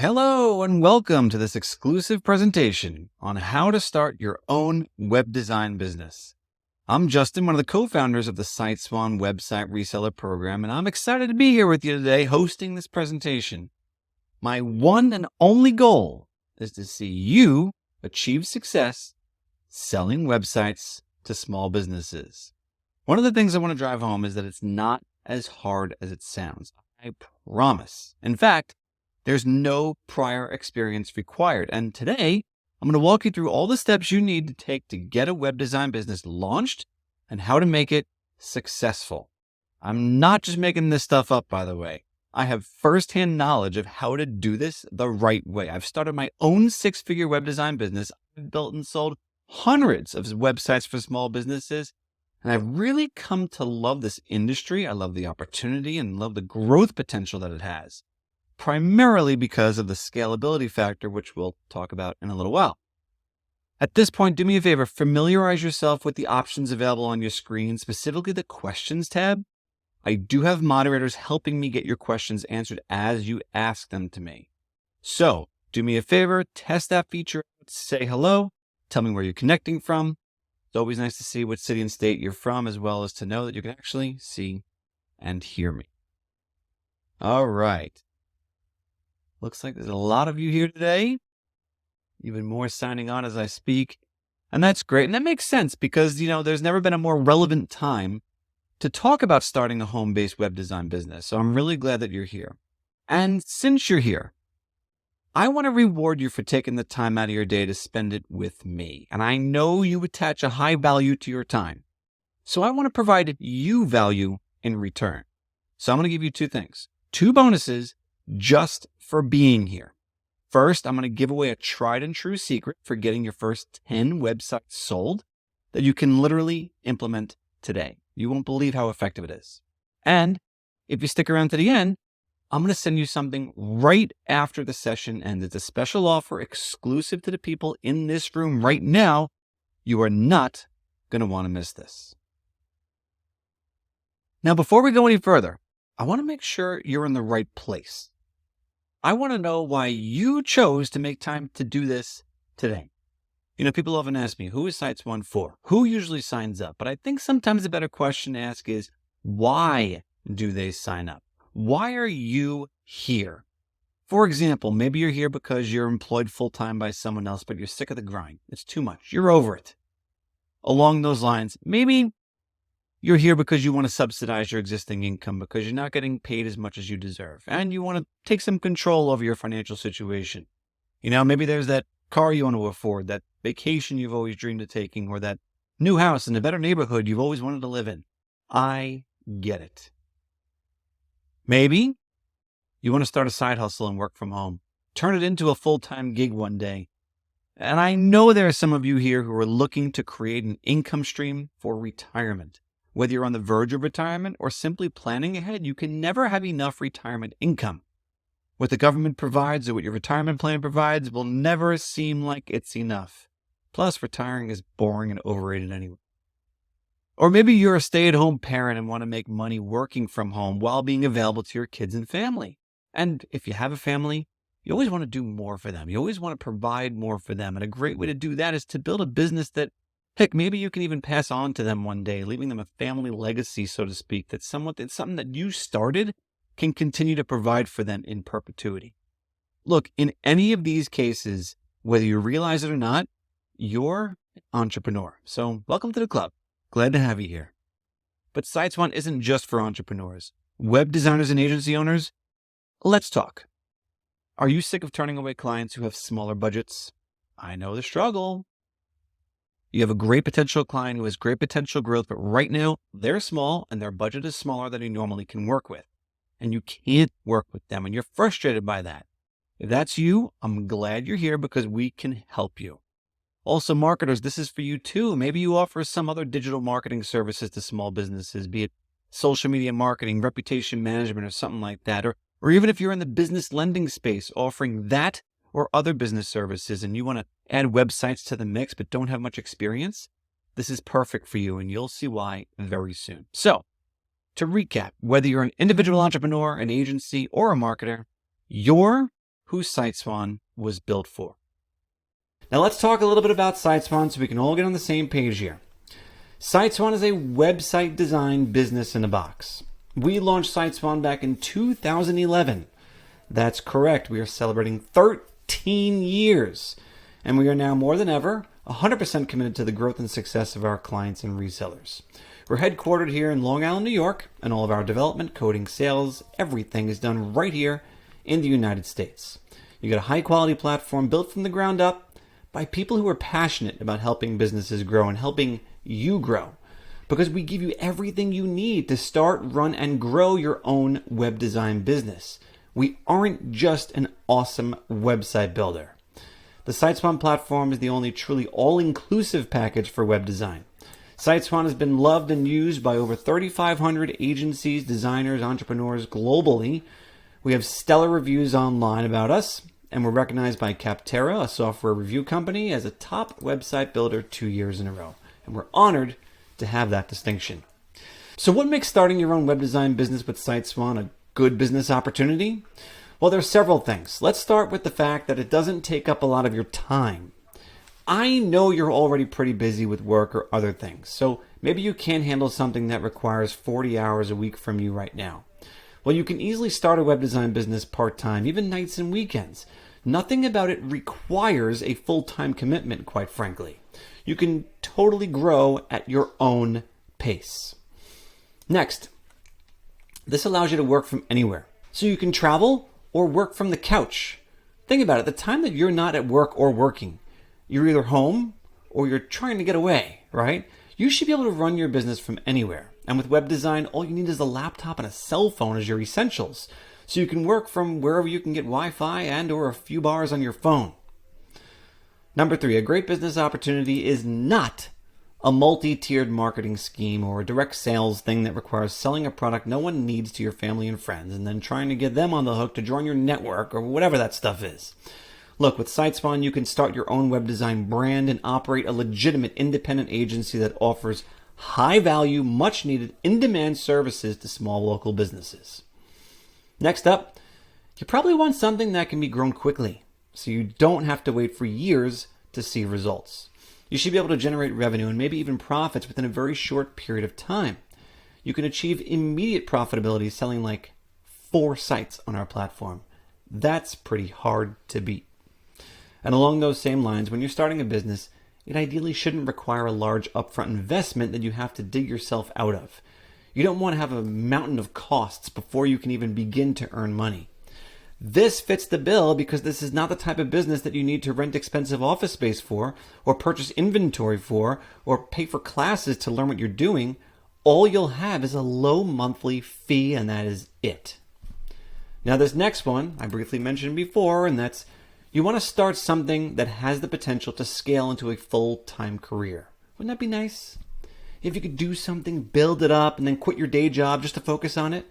Hello and welcome to this exclusive presentation on how to start your own web design business. I'm Justin, one of the co-founders of the SiteSwan website reseller program, and I'm excited to be here with you today hosting this presentation. My one and only goal is to see you achieve success selling websites to small businesses. One of the things I want to drive home is that it's not as hard as it sounds. I promise. In fact, there's no prior experience required. And today, I'm going to walk you through all the steps you need to take to get a web design business launched and how to make it successful. I'm not just making this stuff up, by the way. I have firsthand knowledge of how to do this the right way. I've started my own six-figure web design business. I've built and sold hundreds of websites for small businesses. And I've really come to love this industry. I love the opportunity and love the growth potential that it has, primarily because of the scalability factor, which we'll talk about in a little while. At this point, do me a favor, familiarize yourself with the options available on your screen, specifically the questions tab. I do have moderators helping me get your questions answered as you ask them to me. So do me a favor, test that feature, say hello, tell me where you're connecting from. It's always nice to see what city and state you're from, as well as to know that you can actually see and hear me. All right. Looks like there's a lot of you here today, even more signing on as I speak. And that's great. And that makes sense because, there's never been a more relevant time to talk about starting a home-based web design business. So I'm really glad that you're here. And since you're here, I want to reward you for taking the time out of your day to spend it with me. And I know you attach a high value to your time. So I want to provide you value in return. So I'm going to give you two things, two bonuses just for being here. First, I'm going to give away a tried and true secret for getting your first 10 websites sold that you can literally implement today. You won't believe how effective it is. And if you stick around to the end, I'm going to send you something right after the session ends. It's a special offer exclusive to the people in this room right now. You are not going to want to miss this. Now, before we go any further, I want to make sure you're in the right place. I want to know why you chose to make time to do this today. People often ask me, who is SiteSwan for? Who usually signs up? But I think sometimes a better question to ask is, why do they sign up? Why are you here? For example, maybe you're here because you're employed full-time by someone else, but you're sick of the grind. It's too much. You're over it. Along those lines, maybe you're here because you want to subsidize your existing income because you're not getting paid as much as you deserve, and you want to take some control over your financial situation. Maybe there's that car you want to afford, that vacation you've always dreamed of taking, or that new house in a better neighborhood you've always wanted to live in. I get it. Maybe you want to start a side hustle and work from home, turn it into a full-time gig one day. And I know there are some of you here who are looking to create an income stream for retirement. Whether you're on the verge of retirement or simply planning ahead, you can never have enough retirement income. What the government provides or what your retirement plan provides will never seem like it's enough. Plus, retiring is boring and overrated anyway. Or maybe you're a stay-at-home parent and want to make money working from home while being available to your kids and family. And if you have a family, you always want to do more for them. You always want to provide more for them. And a great way to do that is to build a business that, heck, maybe you can even pass on to them one day, leaving them a family legacy, so to speak, that's something that you started can continue to provide for them in perpetuity. Look, in any of these cases, whether you realize it or not, you're an entrepreneur. So welcome to the club. Glad to have you here. But SiteSwan isn't just for entrepreneurs. Web designers and agency owners, let's talk. Are you sick of turning away clients who have smaller budgets? I know the struggle. You have a great potential client who has great potential growth, but right now they're small and their budget is smaller than you normally can work with. And you can't work with them and you're frustrated by that. If that's you, I'm glad you're here because we can help you. Also, marketers, this is for you too. Maybe you offer some other digital marketing services to small businesses, be it social media marketing, reputation management, or something like that. Or even if you're in the business lending space, offering that or other business services, and you want to add websites to the mix but don't have much experience, this is perfect for you, and you'll see why very soon. So, to recap, whether you're an individual entrepreneur, an agency, or a marketer, you're who SiteSwan was built for. Now let's talk a little bit about SiteSwan so we can all get on the same page here. SiteSwan is a website design business in a box. We launched SiteSwan back in 2011. That's correct. We are celebrating 13 years. And we are now more than ever 100% committed to the growth and success of our clients and resellers. We're headquartered here in Long Island, New York, and all of our development, coding, sales, everything is done right here in the United States. You get a high-quality platform built from the ground up by people who are passionate about helping businesses grow and helping you grow, because we give you everything you need to start, run, and grow your own web design business. We aren't just an awesome website builder. The SiteSwan platform is the only truly all-inclusive package for web design. SiteSwan has been loved and used by over 3,500 agencies, designers, entrepreneurs globally. We have stellar reviews online about us, and we're recognized by Capterra, a software review company, as a top website builder 2 years in a row. And we're honored to have that distinction. So what makes starting your own web design business with SiteSwan a good business opportunity? Well, there are several things. Let's start with the fact that it doesn't take up a lot of your time. I know you're already pretty busy with work or other things, so maybe you can't handle something that requires 40 hours a week from you right now. Well, you can easily start a web design business part-time, even nights and weekends. Nothing about it requires a full-time commitment, quite frankly. You can totally grow at your own pace. Next, this allows you to work from anywhere. So you can travel or work from the couch. Think about it, the time that you're not at work or working, you're either home or you're trying to get away, right? You should be able to run your business from anywhere. And with web design, all you need is a laptop and a cell phone as your essentials. So you can work from wherever you can get Wi-Fi and or a few bars on your phone. Number 3, a great business opportunity is not a multi-tiered marketing scheme or a direct sales thing that requires selling a product no one needs to your family and friends and then trying to get them on the hook to join your network or whatever that stuff is. Look, with SiteSwan, you can start your own web design brand and operate a legitimate independent agency that offers high-value, much-needed, in-demand services to small local businesses. Next up, you probably want something that can be grown quickly, so you don't have to wait for years to see results. You should be able to generate revenue and maybe even profits within a very short period of time. You can achieve immediate profitability selling like 4 sites on our platform. That's pretty hard to beat. And along those same lines, when you're starting a business, it ideally shouldn't require a large upfront investment that you have to dig yourself out of. You don't want to have a mountain of costs before you can even begin to earn money. This fits the bill because this is not the type of business that you need to rent expensive office space for, or purchase inventory for, or pay for classes to learn what you're doing. All you'll have is a low monthly fee, and that is it. Now this next one, I briefly mentioned before, and that's you want to start something that has the potential to scale into a full-time career. Wouldn't that be nice? If you could do something, build it up, and then quit your day job just to focus on it.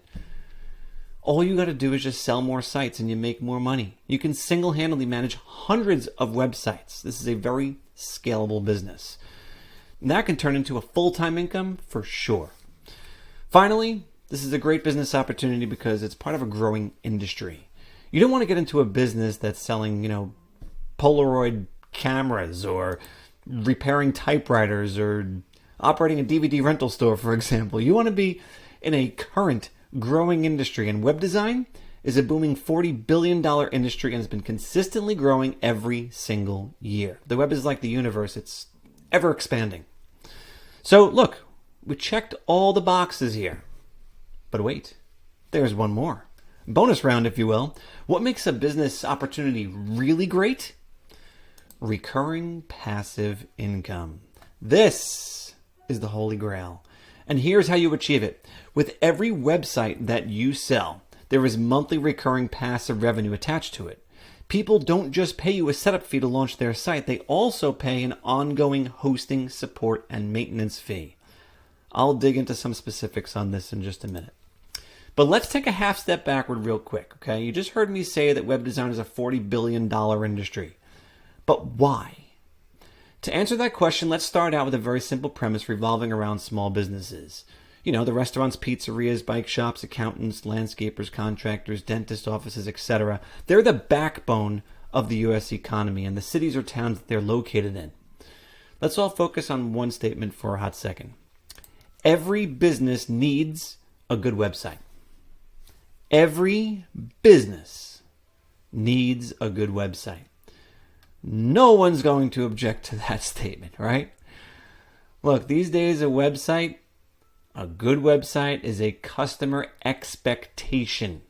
All you got to do is just sell more sites and you make more money. You can single-handedly manage hundreds of websites. This is a very scalable business. And that can turn into a full-time income for sure. Finally, this is a great business opportunity because it's part of a growing industry. You don't want to get into a business that's selling, Polaroid cameras or repairing typewriters or operating a DVD rental store, for example. You want to be in a current growing industry, and web design is a booming $40 billion industry and has been consistently growing every single year. The web is like the universe. It's ever expanding. So look, we checked all the boxes here. But wait, there's one more. Bonus round, if you will. What makes a business opportunity really great? Recurring passive income. This is the holy grail. And here's how you achieve it. With every website that you sell, there is monthly recurring passive revenue attached to it. People don't just pay you a setup fee to launch their site. They also pay an ongoing hosting, support, and maintenance fee. I'll dig into some specifics on this in just a minute. But let's take a half step backward real quick, okay? You just heard me say that web design is a $40 billion industry. But why? To answer that question, let's start out with a very simple premise revolving around small businesses. The restaurants, pizzerias, bike shops, accountants, landscapers, contractors, dentist offices, etc. They're the backbone of the U.S. economy and the cities or towns that they're located in. Let's all focus on one statement for a hot second. Every business needs a good website. Every business needs a good website. No one's going to object to that statement, right? Look, these days a good website is a customer expectation.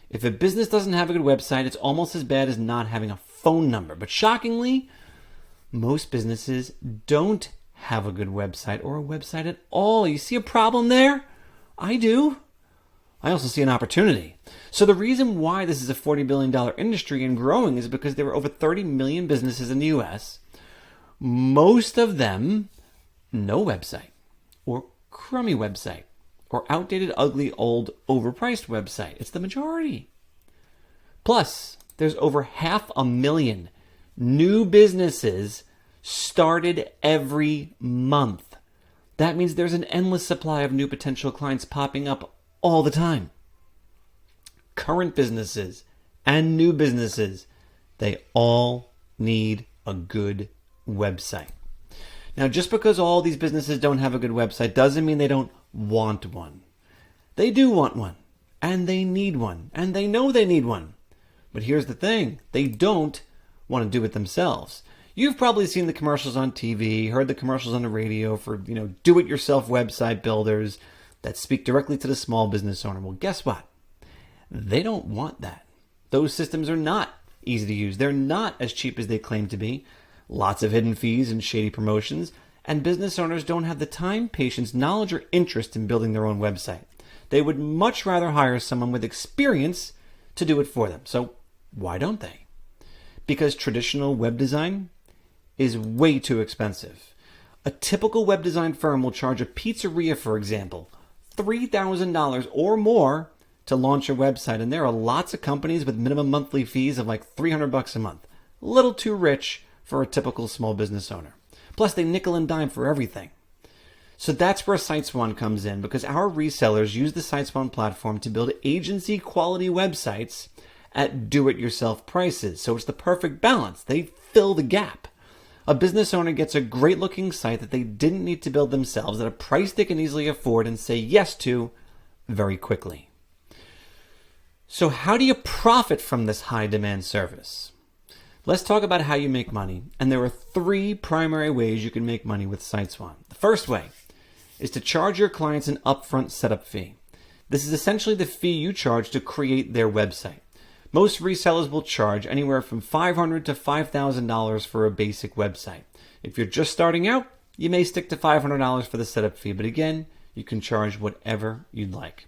If a business doesn't have a good website, it's almost as bad as not having a phone number. But shockingly, most businesses don't have a good website or a website at all. You see a problem there? I do. I also see an opportunity. So the reason why this is a $40 billion industry and growing is because there are over 30 million businesses in the U.S. Most of them, no website, or crummy website, or outdated, ugly, old, overpriced website. It's the majority. Plus, there's over 500,000 new businesses started every month. That means there's an endless supply of new potential clients popping up all the time. Current businesses and new businesses, they all need a good website. Now, just because all these businesses don't have a good website doesn't mean they don't want one. They do want one, and they need one, and they know they need one. But here's the thing, they don't want to do it themselves. You've probably seen the commercials on TV, heard the commercials on the radio for, do-it-yourself website builders that speak directly to the small business owner. Well, guess what? They don't want that. Those systems are not easy to use. They're not as cheap as they claim to be. Lots of hidden fees and shady promotions. And business owners don't have the time, patience, knowledge, or interest in building their own website. They would much rather hire someone with experience to do it for them. So why don't they? Because traditional web design is way too expensive. A typical web design firm will charge a pizzeria, for example, $3,000 or more to launch a website. And there are lots of companies with minimum monthly fees of like $300 a month. A little too rich for a typical small business owner. Plus, they nickel and dime for everything. So that's where SiteSwan comes in, because our resellers use the SiteSwan platform to build agency quality websites at do-it-yourself prices. So it's the perfect balance. They fill the gap. A business owner gets a great-looking site that they didn't need to build themselves at a price they can easily afford and say yes to very quickly. So how do you profit from this high-demand service? Let's talk about how you make money. And there are 3 primary ways you can make money with SiteSwan. The first way is to charge your clients an upfront setup fee. This is essentially the fee you charge to create their website. Most resellers will charge anywhere from $500 to $5,000 for a basic website. If you're just starting out, you may stick to $500 for the setup fee, but again, you can charge whatever you'd like.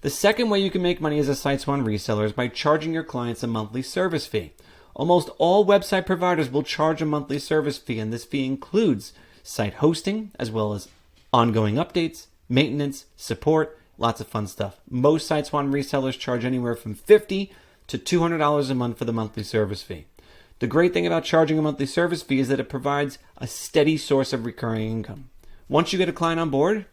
The second way you can make money as a SiteSwan reseller is by charging your clients a monthly service fee. Almost all website providers will charge a monthly service fee, and this fee includes site hosting, as well as ongoing updates, maintenance, support, lots of fun stuff. Most SiteSwan resellers charge anywhere from $50 to $200 a month for the monthly service fee. The great thing about charging a monthly service fee is that it provides a steady source of recurring income. Once you get a client on board,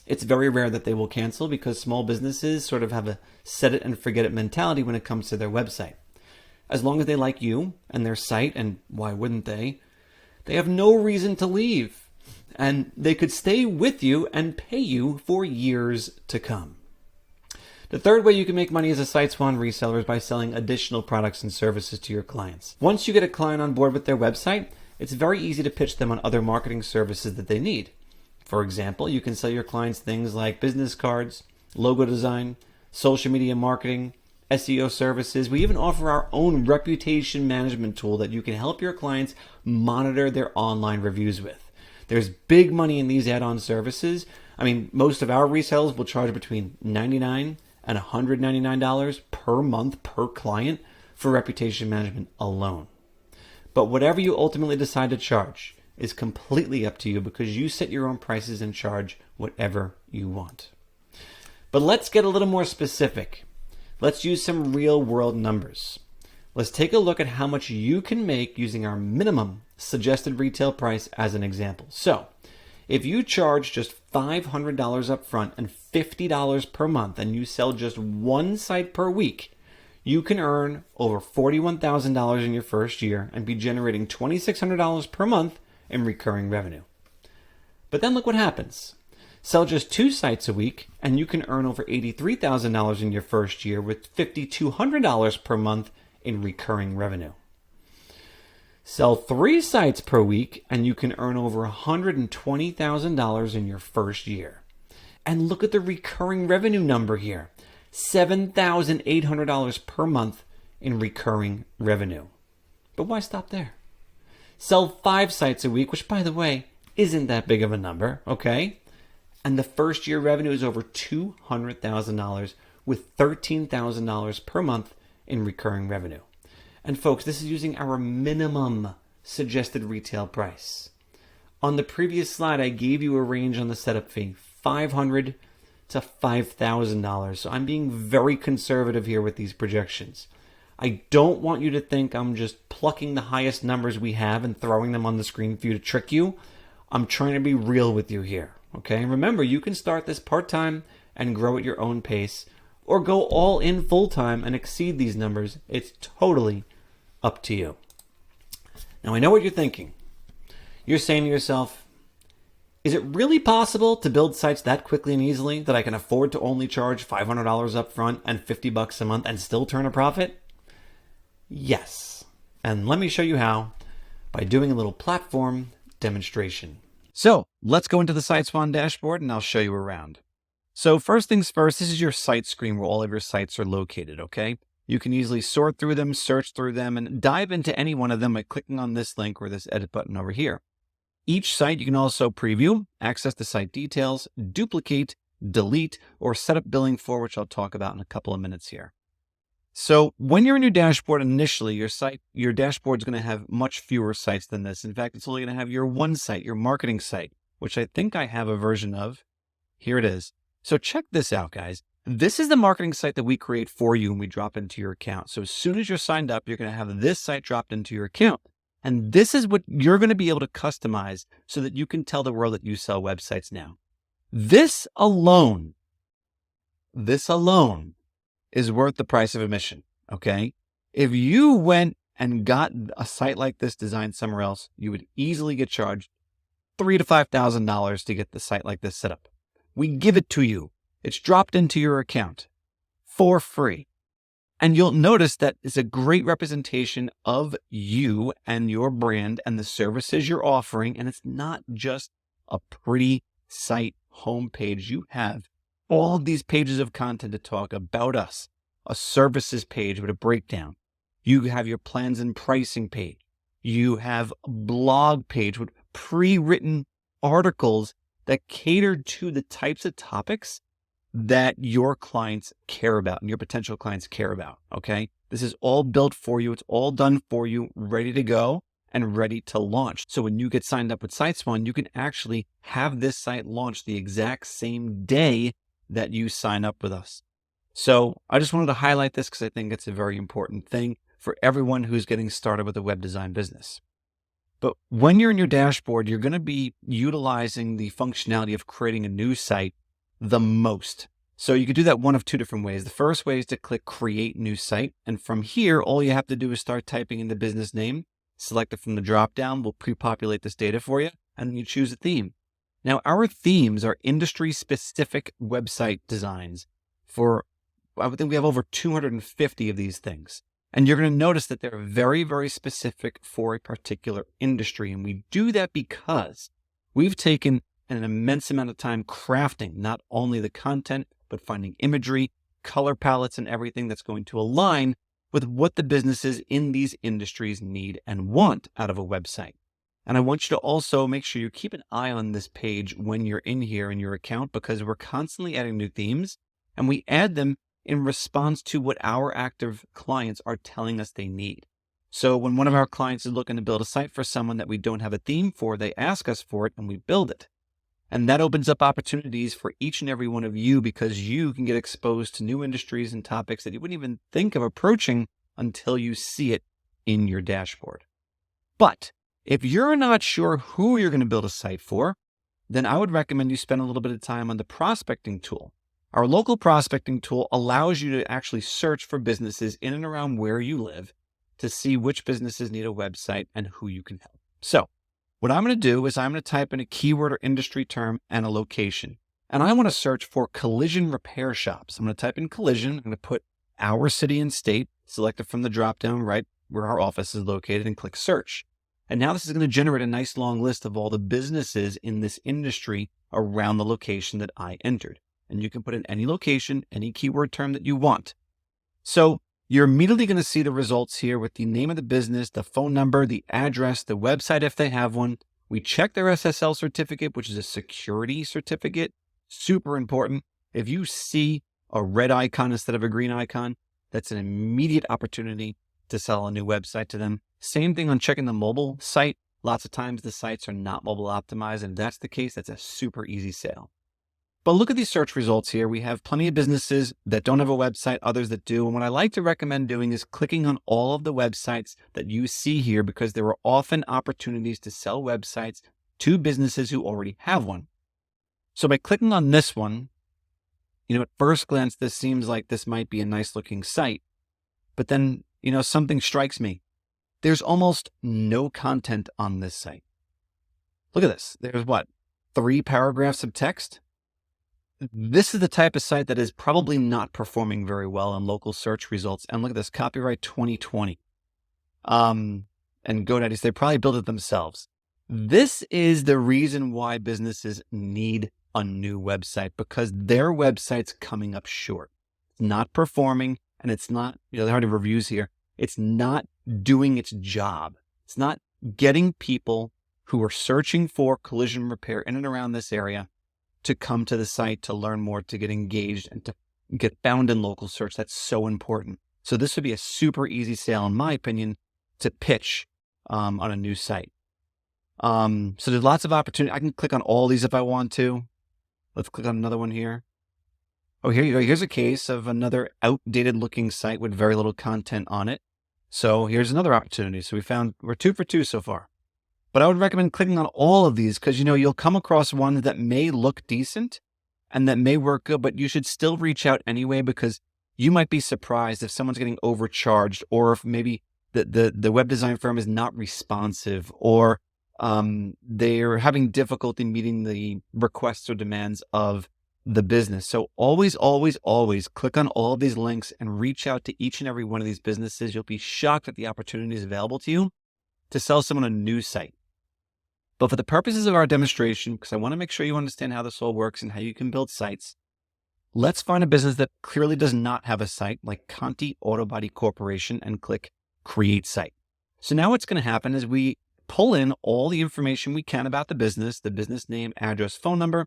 it's very rare that they will cancel, because small businesses sort of have a set it and forget it mentality when it comes to their website. As long as they like you and their site, and why wouldn't they have no reason to leave. And they could stay with you and pay you for years to come. The third way you can make money as a SiteSwan reseller is by selling additional products and services to your clients. Once you get a client on board with their website, it's very easy to pitch them on other marketing services that they need. For example, you can sell your clients things like business cards, logo design, social media marketing, SEO services. We even offer our own reputation management tool that you can help your clients monitor their online reviews with. There's big money in these add-on services. I mean, most of our resellers will charge between $99 and $199 per month per client for reputation management alone. But whatever you ultimately decide to charge is completely up to you, because you set your own prices and charge whatever you want. But let's get a little more specific. Let's use some real-world numbers. Let's take a look at how much you can make using our minimum suggested retail price as an example. So, if you charge just $500 up front and $50 per month, and you sell just one site per week, you can earn over $41,000 in your first year and be generating $2,600 per month in recurring revenue. But then look what happens. Sell just 2 sites a week, and you can earn over $83,000 in your first year with $5,200 per month in recurring revenue. Sell 3 sites per week, and you can earn over $120,000 in your first year. And look at the recurring revenue number here. $7,800 per month in recurring revenue. But why stop there? Sell 5 sites a week, which, by the way, isn't that big of a number, okay? And the first year revenue is over $200,000 with $13,000 per month in recurring revenue. And folks, this is using our minimum suggested retail price. On the previous slide, I gave you a range on the setup fee, $500 to $5,000. So I'm being very conservative here with these projections. I don't want you to think I'm just plucking the highest numbers we have and throwing them on the screen for you to trick you. I'm trying to be real with you here, okay? Remember, you can start this part-time and grow at your own pace, or go all in full-time and exceed these numbers. It's totally up to you. Now, I know what you're thinking. You're saying to yourself, is it really possible to build sites that quickly and easily that I can afford to only charge $500 up front and $50 a month and still turn a profit? Yes. And let me show you how by doing a little platform demonstration. So let's go into the SiteSwan dashboard and I'll show you around. So first things first, this is your site screen where all of your sites are located, okay? You can easily sort through them, search through them, and dive into any one of them by clicking on this link or this edit button over here. Each site you can also preview, access the site details, duplicate, delete, or set up billing for, which I'll talk about in a couple of minutes here. So when you're in your dashboard initially, your dashboard is going to have much fewer sites than this. In fact, it's only going to have your one site, your marketing site, which I think I have a version of. Here it is. So check this out, guys. This is the marketing site that we create for you and we drop into your account. So as soon as you're signed up, you're going to have this site dropped into your account. And this is what you're going to be able to customize so that you can tell the world that you sell websites now. This alone is worth the price of admission, okay? If you went and got a site like this designed somewhere else, you would easily get charged $3,000 to $5,000 to get the site like this set up. We give it to you. It's dropped into your account for free. And you'll notice that it's a great representation of you and your brand and the services you're offering. And it's not just a pretty site homepage. You have all of these pages of content to talk about us, a services page with a breakdown. You have your plans and pricing page. You have a blog page with pre-written articles that cater to the types of topics that your clients care about and your potential clients care about, okay? This is all built for you. It's all done for you, ready to go and ready to launch. So when you get signed up with SiteSwan, you can actually have this site launched the exact same day that you sign up with us. So I just wanted to highlight this because I think it's a very important thing for everyone who's getting started with a web design business. But when you're in your dashboard, you're going to be utilizing the functionality of creating a new site the most. So you could do that one of 2 different ways. The first way is to click Create New Site. And from here, all you have to do is start typing in the business name, select it from the drop-down. We'll pre-populate this data for you, and then you choose a theme. Now, our themes are industry-specific website designs for, I think we have over 250 of these things. And you're going to notice that they're very, very specific for a particular industry. And we do that because we've taken an immense amount of time crafting not only the content, but finding imagery, color palettes, and everything that's going to align with what the businesses in these industries need and want out of a website. And I want you to also make sure you keep an eye on this page when you're in here in your account, because we're constantly adding new themes and we add them in response to what our active clients are telling us they need. So when one of our clients is looking to build a site for someone that we don't have a theme for, they ask us for it and we build it. And that opens up opportunities for each and every one of you because you can get exposed to new industries and topics that you wouldn't even think of approaching until you see it in your dashboard. But if you're not sure who you're going to build a site for, then I would recommend you spend a little bit of time on the prospecting tool. Our local prospecting tool allows you to actually search for businesses in and around where you live to see which businesses need a website and who you can help. So what I'm going to do is I'm going to type in a keyword or industry term and a location. And I want to search for collision repair shops. I'm going to type in collision. I'm going to put our city and state, select it from the dropdown right where our office is located, and click search. And now this is going to generate a nice long list of all the businesses in this industry around the location that I entered. And you can put in any location, any keyword term that you want. So you're immediately going to see the results here with the name of the business, the phone number, the address, the website if they have one. We check their SSL certificate, which is a security certificate. Super important. If you see a red icon instead of a green icon, that's an immediate opportunity to sell a new website to them. Same thing on checking the mobile site. Lots of times the sites are not mobile optimized, and if that's the case, that's a super easy sale. But look at these search results here. We have plenty of businesses that don't have a website, others that do. And what I like to recommend doing is clicking on all of the websites that you see here, because there are often opportunities to sell websites to businesses who already have one. So by clicking on this one, at first glance, this seems like this might be a nice looking site, but then, something strikes me. There's almost no content on this site. Look at this. There's 3 paragraphs of text. This is the type of site that is probably not performing very well in local search results. And look at this, copyright 2020. And GoDaddy, they probably built it themselves. This is the reason why businesses need a new website, because their website's coming up short. It's not performing, and it's not, there are already reviews here. It's not doing its job. It's not getting people who are searching for collision repair in and around this area to come to the site to learn more, to get engaged, and to get found in local search. That's so important. So this would be a super easy sale, in my opinion, to pitch on a new site. So there's lots of opportunity. I can click on all these if I want to. Let's click on another one here. Oh, here you go. Here's a case of another outdated looking site with very little content on it. So here's another opportunity. So we're 2 for 2 so far. But I would recommend clicking on all of these, because, you'll come across ones that may look decent and that may work good, but you should still reach out anyway, because you might be surprised if someone's getting overcharged, or if maybe the web design firm is not responsive, or they're having difficulty meeting the requests or demands of the business. So always, always, always click on all of these links and reach out to each and every one of these businesses. You'll be shocked at the opportunities available to you to sell someone a new site. But for the purposes of our demonstration, because I want to make sure you understand how this all works and how you can build sites, let's find a business that clearly does not have a site, like Conti Auto Body Corporation, and click Create Site. So now what's going to happen is we pull in all the information we can about the business name, address, phone number,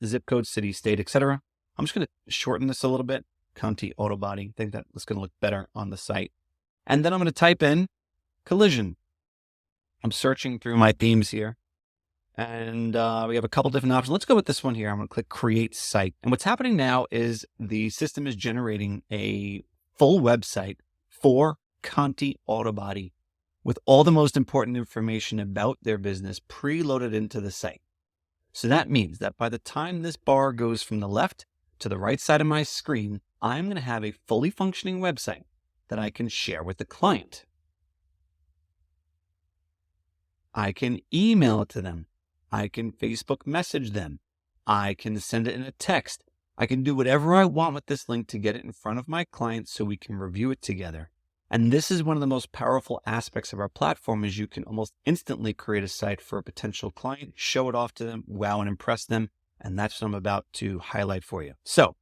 zip code, city, state, etc. I'm just going to shorten this a little bit. Conti Auto Body. I think that's going to look better on the site. And then I'm going to type in collision. I'm searching through my themes here, and we have a couple different options. Let's go with this one here. I'm going to click Create Site. And what's happening now is the system is generating a full website for Conti Auto Body with all the most important information about their business preloaded into the site. So that means that by the time this bar goes from the left to the right side of my screen, I'm going to have a fully functioning website that I can share with the client. I can email it to them. I can Facebook message them. I can send it in a text. I can do whatever I want with this link to get it in front of my client so we can review it together. And this is one of the most powerful aspects of our platform, is you can almost instantly create a site for a potential client, show it off to them, wow and impress them. And that's what I'm about to highlight for you. So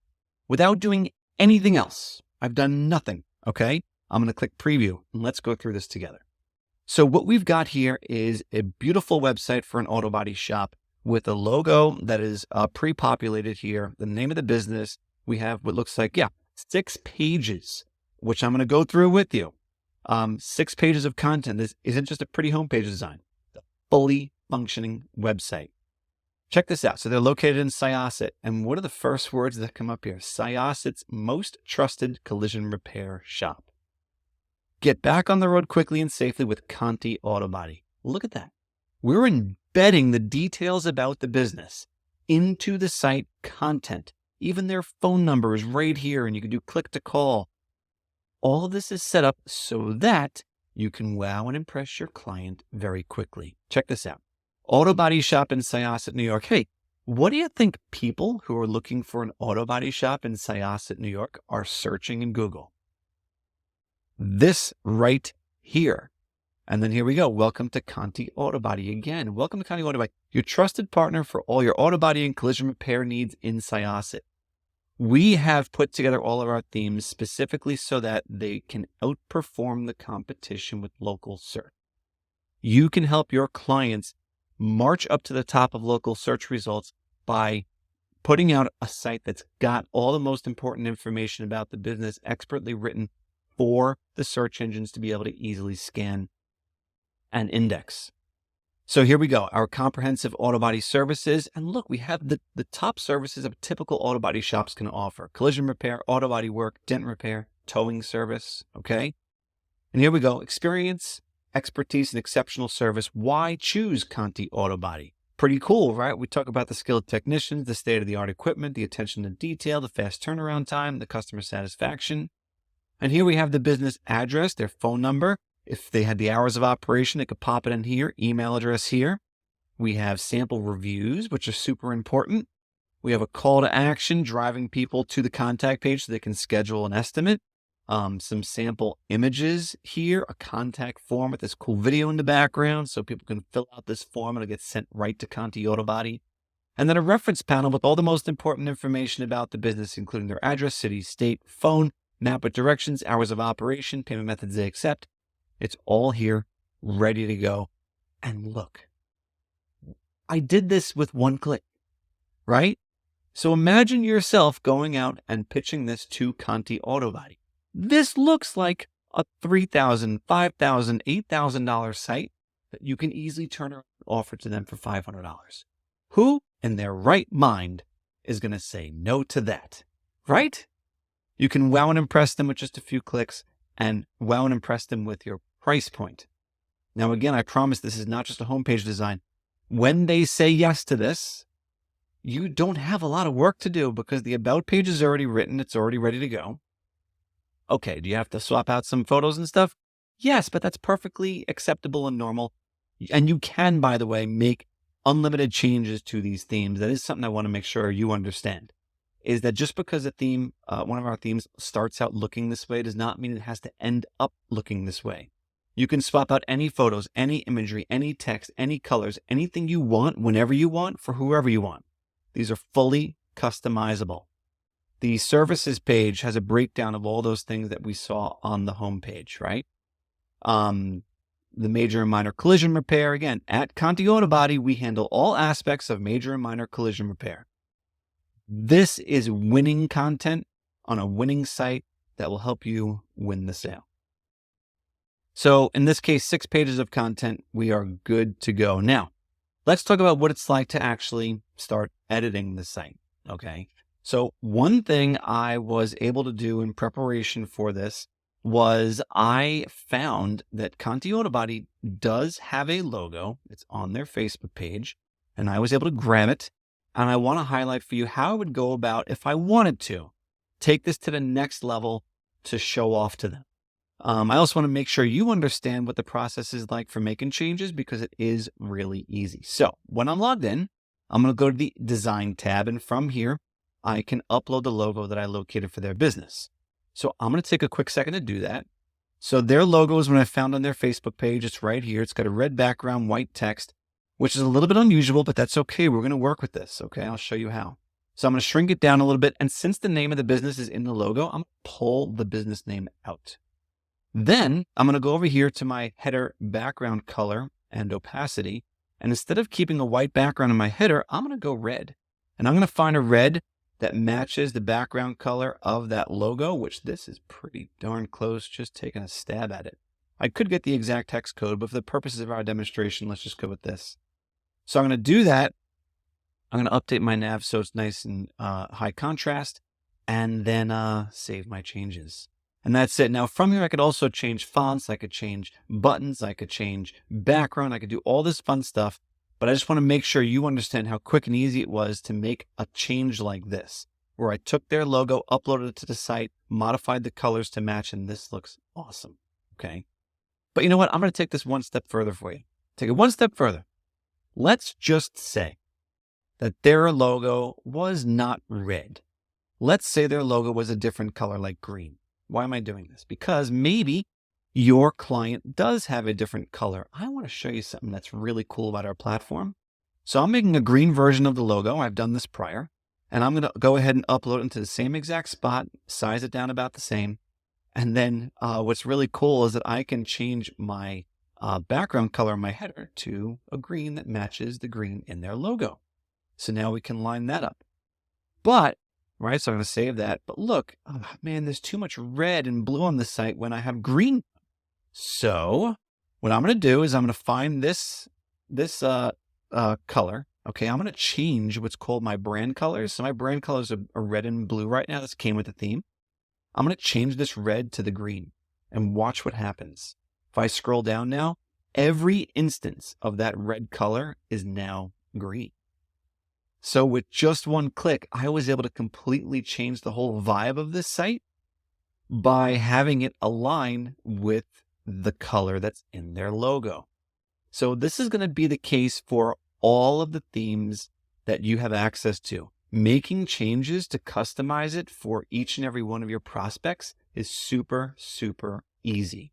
without doing anything else, I've done nothing. Okay. I'm going to click preview and let's go through this together. So what we've got here is a beautiful website for an auto body shop with a logo that is pre-populated here, the name of the business. We have what looks like, 6 pages, which I'm going to go through with you. 6 pages of content. This isn't just a pretty homepage design. It's a fully functioning website. Check this out. So they're located in Syosset. And what are the first words that come up here? Syosset's most trusted collision repair shop. Get back on the road quickly and safely with Conti Auto Body. Look at that. We're in embedding the details about the business into the site content. Even their phone number is right here, and you can do click to call. All of this is set up so that you can wow and impress your client very quickly. Check this out. Auto body shop in Syosset, New York. Hey, what do you think people who are looking for an auto body shop in Syosset, New York are searching in Google? This right here. And then here we go. Welcome to Conti Auto Body again. Welcome to Conti Auto Body, your trusted partner for all your auto body and collision repair needs in Syosset. We have put together all of our themes specifically so that they can outperform the competition with local search. You can help your clients march up to the top of local search results by putting out a site that's got all the most important information about the business expertly written for the search engines to be able to easily scan and index. So here we go, our comprehensive auto body services. And look, we have the top services of typical auto body shops can offer: collision repair, auto body work, dent repair, towing service, okay? And here we go, experience, expertise, and exceptional service. Why choose Conti Auto Body? Pretty cool, right? We talk about the skilled technicians, the state-of-the-art equipment, the attention to detail, the fast turnaround time, the customer satisfaction. And here we have the business address, their phone number. If they had the hours of operation, they could pop it in here, email address here. We have sample reviews, which are super important. We have a call to action, driving people to the contact page so they can schedule an estimate. Some sample images here, a contact form with this cool video in the background so people can fill out this form and it'll get sent right to Conti Auto Body. And then a reference panel with all the most important information about the business, including their address, city, state, phone, map with directions, hours of operation, payment methods they accept. It's all here, ready to go. And look, I did this with one click, right? So imagine yourself going out and pitching this to Conti Auto Body. This looks like a $3,000, $5,000, $8,000 site that you can easily turn around and offer to them for $500. Who in their right mind is going to say no to that, right? You can wow and impress them with just a few clicks and wow and impress them with your price point. Now, again, I promise this is not just a homepage design. When they say yes to this, you don't have a lot of work to do because the about page is already written. It's already ready to go. Okay, do you have to swap out some photos and stuff? Yes, but that's perfectly acceptable and normal. And you can, by the way, make unlimited changes to these themes. That is something I want to make sure you understand. Is that just because a theme, one of our themes starts out looking this way does not mean it has to end up looking this way. You can swap out any photos, any imagery, any text, any colors, anything you want, whenever you want, for whoever you want. These are fully customizable. The services page has a breakdown of all those things that we saw on the home page, right? The major and minor collision repair. Again, at Conti Auto Body, we handle all aspects of major and minor collision repair. This is winning content on a winning site that will help you win the sale. So in this case, 6 pages of content, we are good to go. Now, let's talk about what it's like to actually start editing the site, okay? So one thing I was able to do in preparation for this was I found that Conti Auto Body does have a logo. It's on their Facebook page, and I was able to grab it. And I want to highlight for you how I would go about, if I wanted to, take this to the next level to show off to them. I also want to make sure you understand what the process is like for making changes because it is really easy. So when I'm logged in, I'm going to go to the Design tab. And from here, I can upload the logo that I located for their business. So I'm going to take a quick second to do that. So their logo is what I found on their Facebook page. It's right here. It's got a red background, white text, which is a little bit unusual, but that's okay. We're going to work with this. Okay. I'll show you how. So I'm going to shrink it down a little bit. And since the name of the business is in the logo, I'm going to pull the business name out. Then I'm going to go over here to my header background color and opacity. And instead of keeping a white background in my header, I'm going to go red. And I'm going to find a red that matches the background color of that logo, which this is pretty darn close, just taking a stab at it. I could get the exact text code, but for the purposes of our demonstration, let's just go with this. So I'm going to do that. I'm going to update my nav so it's nice and high contrast, and then save my changes. And that's it. Now from here, I could also change fonts. I could change buttons. I could change background. I could do all this fun stuff. but I just want to make sure you understand how quick and easy it was to make a change like this, where I took their logo, uploaded it to the site, modified the colors to match, and this looks awesome. Okay. But you know what? I'm going to take this one step further for you. Take it one step further. Let's just say that their logo was not red. Let's say their logo was a different color, like green. Why am I doing this? Because maybe your client does have a different color. I want to show you something that's really cool about our platform. So I'm making a green version of the logo. I've done this prior, and I'm going to go ahead and upload it into the same exact spot, size it down about the same. And then what's really cool is that I can change my background color in my header to a green that matches the green in their logo. So now we can line that up. But, right, so I'm going to save that. But look, oh, man, there's too much red and blue on the site when I have green. So what I'm going to do is I'm going to find this color. Okay, I'm going to change what's called my brand colors. So my brand colors are red and blue right now. This came with the theme. I'm going to change this red to the green and watch what happens. If I scroll down now, every instance of that red color is now green. So with just one click, I was able to completely change the whole vibe of this site by having it align with the color that's in their logo. So this is going to be the case for all of the themes that you have access to. Making changes to customize it for each and every one of your prospects is super, super easy.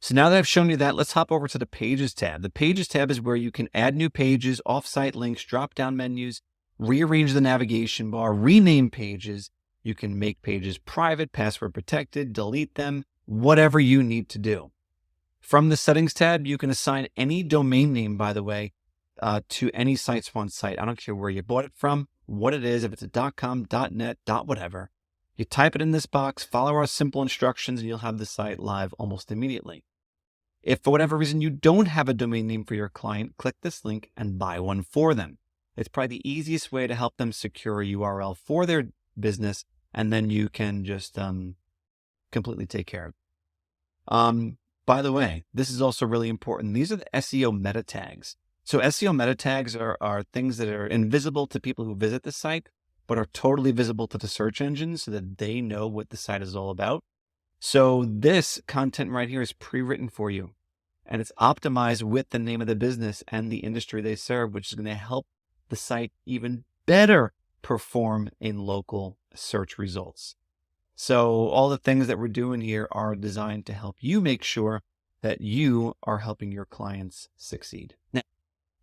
So now that I've shown you that, let's hop over to the Pages tab. The Pages tab is where you can add new pages, off-site links, drop-down menus, rearrange the navigation bar, rename pages. You can make pages private, password protected, delete them, whatever you need to do. From the Settings tab, you can assign any domain name, by the way, to any SiteSwan site. I don't care where you bought it from, what it is, if it's a .com, .net, .whatever. You type it in this box, follow our simple instructions, and you'll have the site live almost immediately. If for whatever reason you don't have a domain name for your client, click this link and buy one for them. It's probably the easiest way to help them secure a URL for their business, and then you can just completely take care of it. By the way, this is also really important. These are the SEO meta tags. So SEO meta tags are things that are invisible to people who visit the site, but are totally visible to the search engines so that they know what the site is all about. So this content right here is pre-written for you, and it's optimized with the name of the business and the industry they serve, which is going to help the site even better perform in local search results. So all the things that we're doing here are designed to help you make sure that you are helping your clients succeed. Now,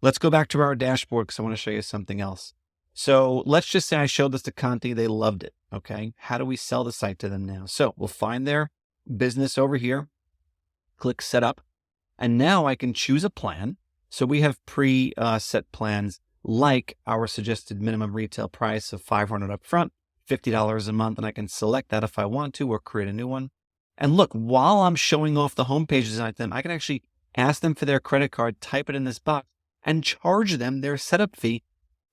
let's go back to our dashboard because I want to show you something else. So let's just say I showed this to Conti. They loved it. Okay. How do we sell the site to them now? So we'll find their business over here, click set up, and now I can choose a plan. So we have pre-set plans like our suggested minimum retail price of $500 up front, $50 a month, and I can select that if I want to or create a new one. And look, while I'm showing off the homepage design to them, I can actually ask them for their credit card, type it in this box, and charge them their setup fee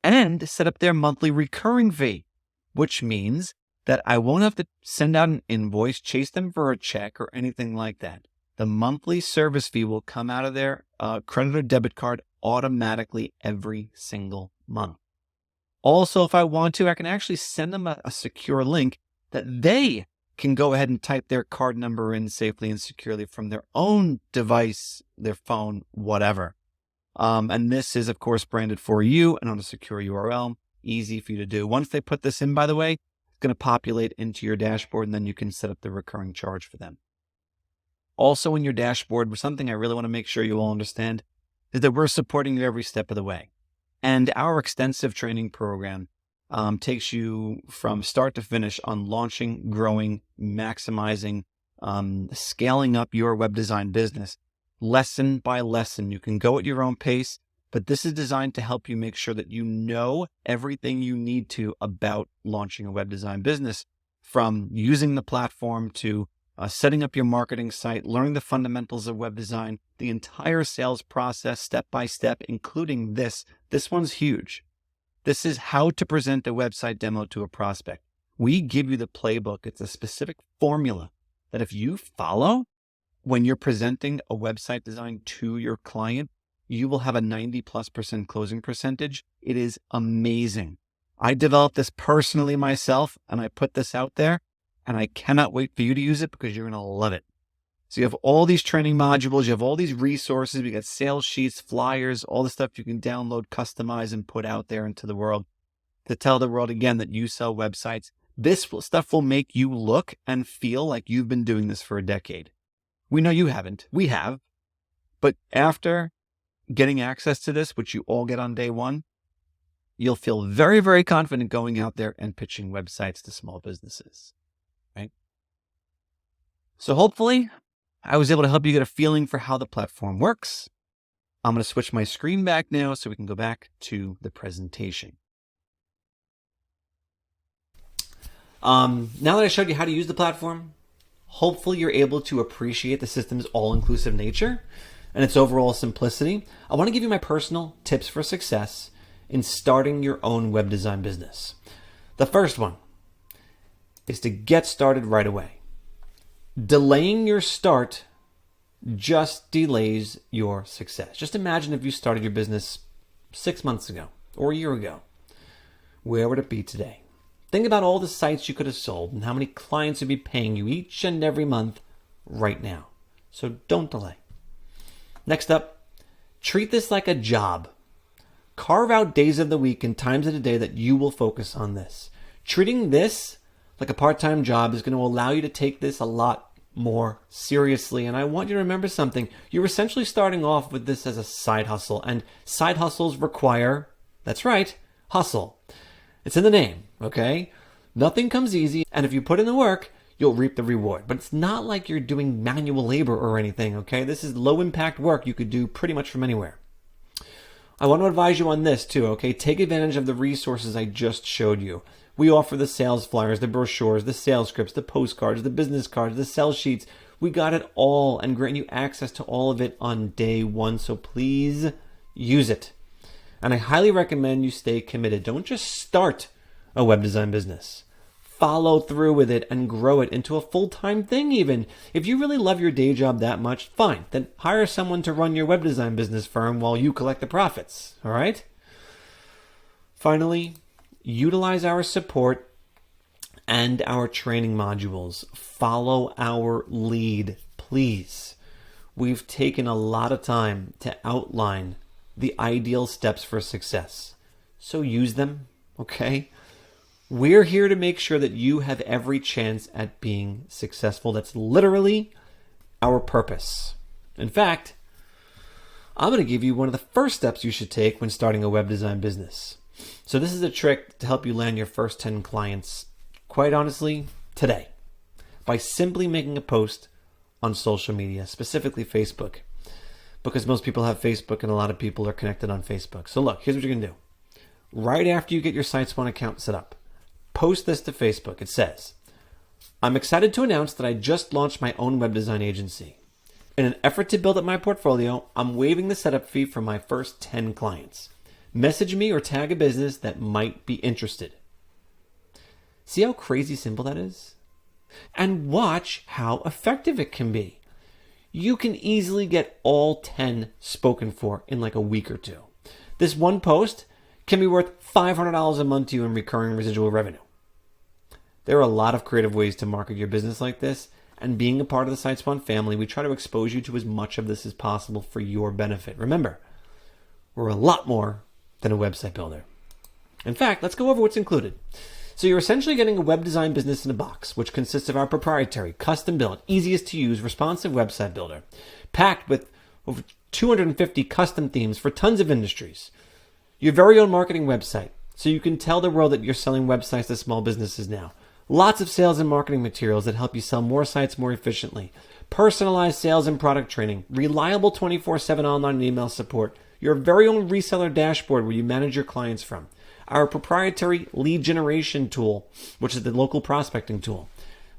and set up their monthly recurring fee, which means that I won't have to send out an invoice, chase them for a check or anything like that. The monthly service fee will come out of their credit or debit card automatically every single month. Also, if I want to, I can actually send them a secure link that they can go ahead and type their card number in safely and securely from their own device, their phone, whatever. And this is, of course, branded for you and on a secure URL, easy for you to do. Once they put this in, by the way, it's going to populate into your dashboard, and then you can set up the recurring charge for them. Also in your dashboard, something I really want to make sure you all understand is that we're supporting you every step of the way. And our extensive training program takes you from start to finish on launching, growing, maximizing, scaling up your web design business. Lesson by lesson. You can go at your own pace, but this is designed to help you make sure that you know everything you need to about launching a web design business, from using the platform to setting up your marketing site, learning the fundamentals of web design, the entire sales process step by step, including this. This one's huge. This is how to present a website demo to a prospect. We give you the playbook. It's a specific formula that if you follow, when you're presenting a website design to your client, you will have a 90+% closing percentage. It is amazing. I developed this personally myself, and I put this out there, and I cannot wait for you to use it because you're going to love it. So you have all these training modules, you have all these resources, we got sales sheets, flyers, all the stuff you can download, customize, and put out there into the world to tell the world again that you sell websites. This stuff will make you look and feel like you've been doing this for a decade. We know you haven't. We have. But after getting access to this, which you all get on day one, you'll feel very, very confident going out there and pitching websites to small businesses, right? So hopefully I was able to help you get a feeling for how the platform works. I'm going to switch my screen back now so we can go back to the presentation. Now that I showed you how to use the platform, hopefully you're able to appreciate the system's all-inclusive nature and its overall simplicity. I want to give you my personal tips for success in starting your own web design business. The first one is to get started right away. Delaying your start just delays your success. Just imagine if you started your business 6 months ago or a year ago. Where would it be today? Think about all the sites you could have sold and how many clients would be paying you each and every month right now. So don't delay. Next up, treat this like a job. Carve out days of the week and times of the day that you will focus on this. Treating this like a part-time job is going to allow you to take this a lot more seriously. And I want you to remember something. You're essentially starting off with this as a side hustle, and side hustles require, that's right, hustle. It's in the name, okay? Nothing comes easy, and if you put in the work, you'll reap the reward. But it's not like you're doing manual labor or anything, okay? This is low-impact work you could do pretty much from anywhere. I want to advise you on this too, okay? Take advantage of the resources I just showed you. We offer the sales flyers, the brochures, the sales scripts, the postcards, the business cards, the sell sheets. We got it all and grant you access to all of it on day one, so please use it. And I highly recommend you stay committed. Don't just start a web design business. Follow through with it and grow it into a full-time thing even. If you really love your day job that much, fine. Then hire someone to run your web design business firm while you collect the profits, all right? Finally, utilize our support and our training modules. Follow our lead, please. We've taken a lot of time to outline the ideal steps for success. So use them, okay? We're here to make sure that you have every chance at being successful. That's literally our purpose. In fact, I'm going to give you one of the first steps you should take when starting a web design business. So this is a trick to help you land your first 10 clients, quite honestly, today, by simply making a post on social media, specifically Facebook, because most people have Facebook and a lot of people are connected on Facebook. So look, here's what you're going to do. Right after you get your SiteSwan account set up, post this to Facebook. It says, I'm excited to announce that I just launched my own web design agency. In an effort to build up my portfolio, I'm waiving the setup fee for my first 10 clients. Message me or tag a business that might be interested. See how crazy simple that is? And watch how effective it can be. You can easily get all 10 spoken for in like a week or two. This one post can be worth $500 a month to you in recurring residual revenue. There are a lot of creative ways to market your business like this, and being a part of the SiteSwan family, we try to expose you to as much of this as possible for your benefit. Remember, we're a lot more than a website builder. In fact, let's go over what's included. So you're essentially getting a web design business in a box, which consists of our proprietary, custom-built, easiest to use, responsive website builder, packed with over 250 custom themes for tons of industries. Your very own marketing website, so you can tell the world that you're selling websites to small businesses now. Lots of sales and marketing materials that help you sell more sites more efficiently. Personalized sales and product training. Reliable 24/7 online and email support. Your very own reseller dashboard where you manage your clients from. Our proprietary lead generation tool, which is the local prospecting tool.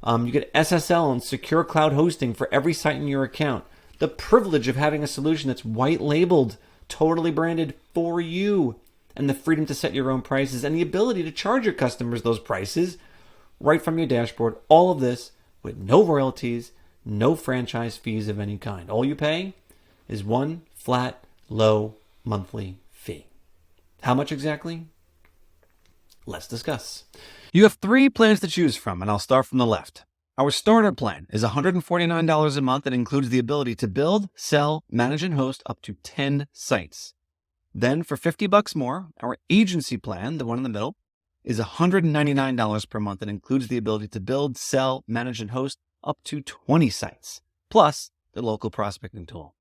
You get SSL and secure cloud hosting for every site in your account. The privilege of having a solution that's white labeled, totally branded for you, and the freedom to set your own prices and the ability to charge your customers those prices right from your dashboard. All of this with no royalties, no franchise fees of any kind. All you pay is one flat low monthly fee. How much exactly? Let's discuss. You have 3 plans to choose from, and I'll start from the left. Our starter plan is $149 a month and includes the ability to build, sell, manage, and host up to 10 sites. Then for $50 more, our agency plan, the one in the middle, is $199 per month and includes the ability to build, sell, manage, and host up to 20 sites, plus the local prospecting tool.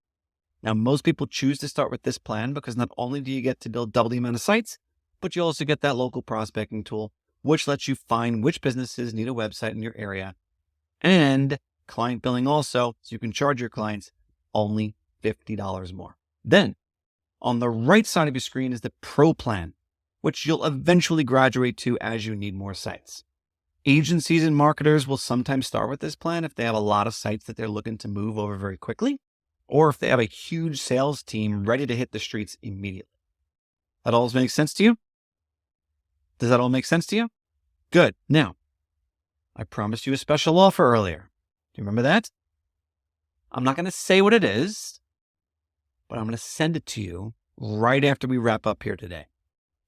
Now, most people choose to start with this plan because not only do you get to build double the amount of sites, but you also get that local prospecting tool, which lets you find which businesses need a website in your area, and client billing also, so you can charge your clients only $50 more. Then, on the right side of your screen is the Pro plan, which you'll eventually graduate to as you need more sites. Agencies and marketers will sometimes start with this plan if they have a lot of sites that they're looking to move over very quickly, or if they have a huge sales team ready to hit the streets immediately. That all makes sense to you? Does that all make sense to you? Good. Now, I promised you a special offer earlier. Do you remember that? I'm not going to say what it is, but I'm going to send it to you right after we wrap up here today.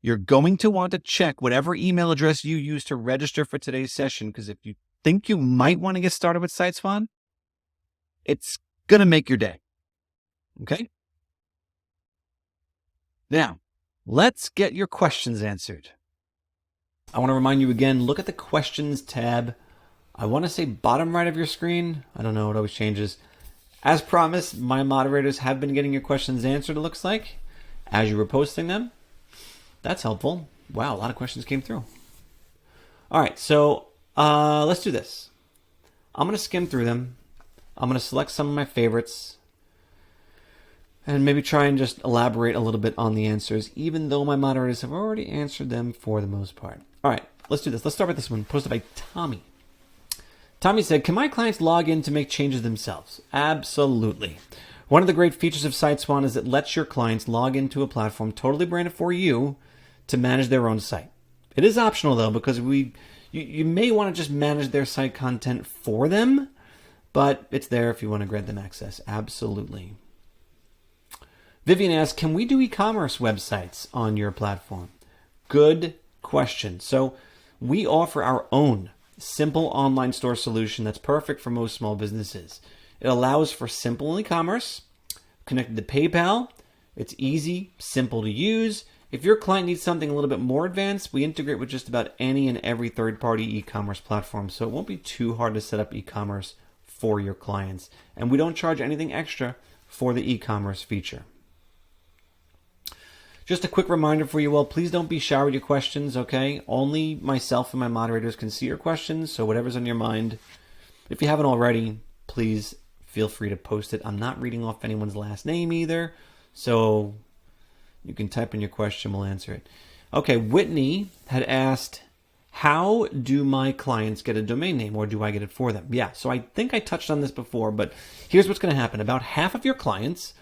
You're going to want to check whatever email address you use to register for today's session, because if you think you might want to get started with SiteSwan, it's going to make your day. Okay? Now, let's get your questions answered. I want to remind you again, look at the questions tab. I want to say bottom right of your screen. I don't know, it always changes. As promised, my moderators have been getting your questions answered, it looks like, as you were posting them. That's helpful. Wow, a lot of questions came through. All right, so let's do this. I'm going to skim through them. I'm going to select some of my favorites and maybe try and just elaborate a little bit on the answers, even though my moderators have already answered them for the most part. All right, let's do this. Let's start with this one, posted by Tommy. Tommy said, can my clients log in to make changes themselves? Absolutely. One of the great features of SiteSwan is it lets your clients log into a platform totally branded for you to manage their own site. It is optional though, because you may want to just manage their site content for them, but it's there if you want to grant them access. Absolutely. Vivian asks, can we do e-commerce websites on your platform? Good question. So we offer our own simple online store solution that's perfect for most small businesses. It allows for simple e-commerce, connected to PayPal. It's easy, simple to use. If your client needs something a little bit more advanced, we integrate with just about any and every third-party e-commerce platform, so it won't be too hard to set up e-commerce for your clients. And we don't charge anything extra for the e-commerce feature. Just a quick reminder for you all, please don't be shy with your questions, okay? Only myself and my moderators can see your questions, so whatever's on your mind, if you haven't already, please feel free to post it. I'm not reading off anyone's last name either, so you can type in your question, we'll answer it. Okay, Whitney had asked, how do my clients get a domain name, or do I get it for them? Yeah, so I think I touched on this before, but here's what's going to happen. About half of your clients,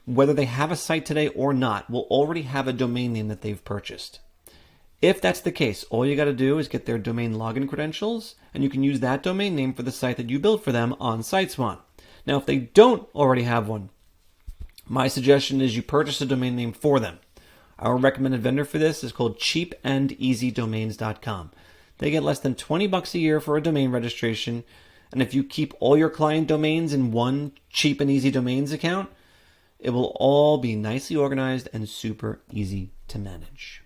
whether they have a site today or not, will already have a domain name that they've purchased. If that's the case, all you got to do is get their domain login credentials, and you can use that domain name for the site that you built for them on SiteSwan. Now, if they don't already have one, my suggestion is you purchase a domain name for them. Our recommended vendor for this is called cheapandeasydomains.com. They get less than $20 a year for a domain registration, and if you keep all your client domains in one Cheap and Easy Domains account, it will all be nicely organized and super easy to manage.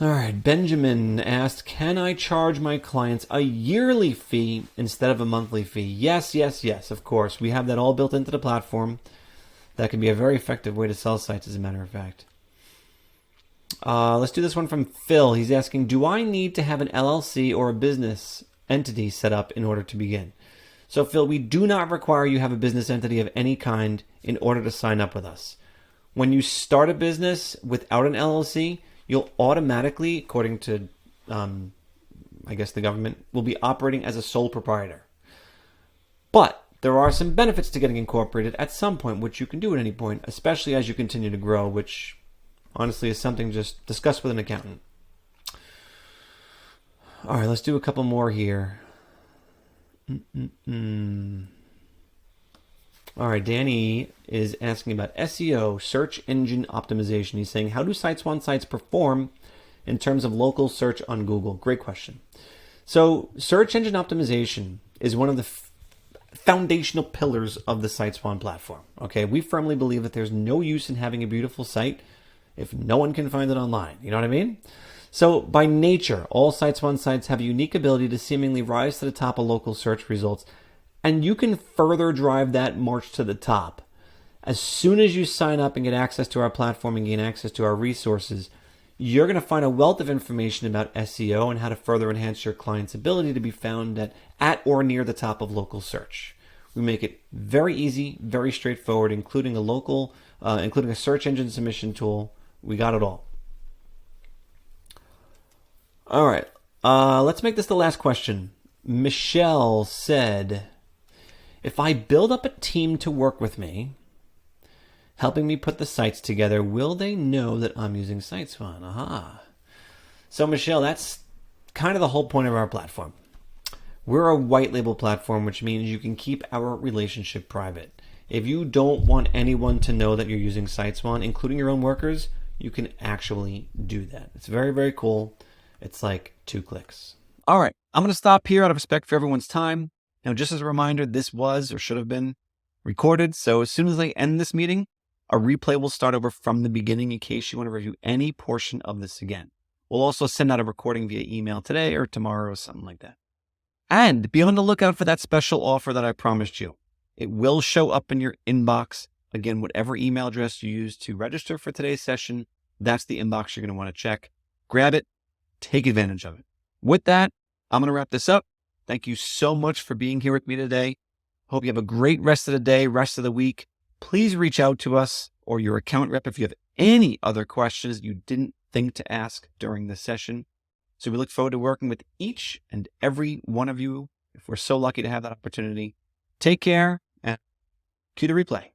All right, Benjamin asked, can I charge my clients a yearly fee instead of a monthly fee? Yes, yes, yes, of course. We have that all built into the platform. That can be a very effective way to sell sites, as a matter of fact. Let's do this one from Phil. He's asking, do I need to have an LLC or a business entity set up in order to begin? So Phil, we do not require you have a business entity of any kind in order to sign up with us. When you start a business without an LLC, you'll automatically, according to, I guess the government, will be operating as a sole proprietor. But there are some benefits to getting incorporated at some point, which you can do at any point, especially as you continue to grow, which honestly is something just discuss with an accountant. All right, let's do a couple more here. All right, Danny is asking about SEO, search engine optimization. He's saying, how do SiteSwan sites perform in terms of local search on Google? Great question. So search engine optimization is one of the foundational pillars of the SiteSwan platform. Okay, we firmly believe that there's no use in having a beautiful site if no one can find it online. You know what I mean? So by nature, all SiteSwan sites have a unique ability to seemingly rise to the top of local search results, and you can further drive that march to the top. As soon as you sign up and get access to our platform and gain access to our resources, you're going to find a wealth of information about SEO and how to further enhance your client's ability to be found at or near the top of local search. We make it very easy, very straightforward, including a search engine submission tool. We got it all. All right, let's make this the last question. Michelle said, if I build up a team to work with me, helping me put the sites together, will they know that I'm using SiteSwan? Aha. So Michelle, that's kind of the whole point of our platform. We're a white label platform, which means you can keep our relationship private. If you don't want anyone to know that you're using SiteSwan, including your own workers, you can actually do that. It's very, very cool. It's like 2 clicks. All right, I'm going to stop here out of respect for everyone's time. Now, just as a reminder, this was or should have been recorded. So as soon as I end this meeting, a replay will start over from the beginning in case you want to review any portion of this again. We'll also send out a recording via email today or tomorrow or something like that. And be on the lookout for that special offer that I promised you. It will show up in your inbox. Again, whatever email address you use to register for today's session, that's the inbox you're going to want to check. Grab it, take advantage of it. With that, I'm going to wrap this up. Thank you so much for being here with me today. Hope you have a great rest of the day, rest of the week. Please reach out to us or your account rep if you have any other questions you didn't think to ask during the session. So we look forward to working with each and every one of you if we're so lucky to have that opportunity. Take care and cue the replay.